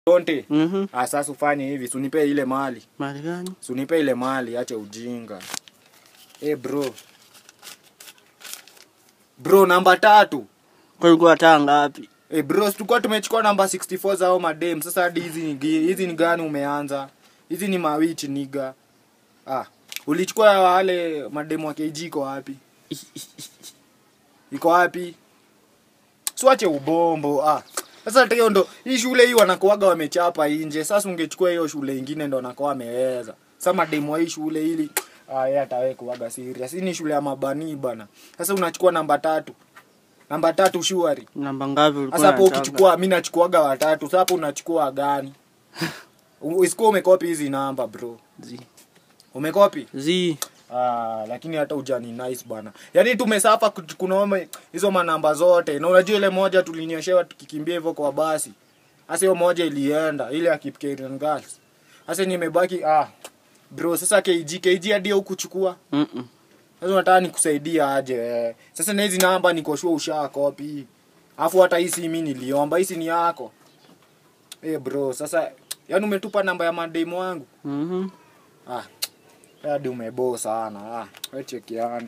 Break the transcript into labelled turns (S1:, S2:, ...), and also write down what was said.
S1: Donte. Sasa ufanye hivi, unipe ile mali.
S2: Mali gani?
S1: Unipe ile mali, acha ujinga. Bro. Bro, namba 3.
S2: Kwa hiyo hata ngapi?
S1: Bro, tulikuwa tumechukua namba 64 zao madem. Sasa hadi hizi ni gani umeanza? Hizi ni mawichi niga. Ulichukua wale madem wa KG iko wapi? Iko wapi? Siwache ubombo. Sasa hiyo ndo hii shule hii wanakoaga wamechapa nje. Sasa ungechukua hiyo shule nyingine ndo wanakoa wameweza. Sasa madem wa hii shule hili yeye ataweka waga serious. Hii ni shule ya mabani bana. Sasa unachukua namba 3. Namba 3 shuari.
S2: Namba ngapi ulikuwa?
S1: Sasa hapo ukichukua mimi nachukuaga watatu. Sasa hapo unachukua gani? Usikoo umekopi hizi namba bro. Umekopi? Lakini hata ujani nice bana. Yaani tumesafa kunaoma hizo manamba zote. Na unajua ile moja tulinyeshewa tukikimbia hivyo kwa basi. Sasa hiyo moja ilienda ile ya Kipkerian Girls. Sasa nimebaki bro sasa KG hadi hukuchukua. Sasa unataka nikusaidia aje? Sasa na hizi namba niko sure ushakopi. Alafu hata hii si mimi niliomba, hii ni yako. Bro, sasa yaani umetupa namba ya mademo wangu. Hadi umebo sana. Wewe chekiana.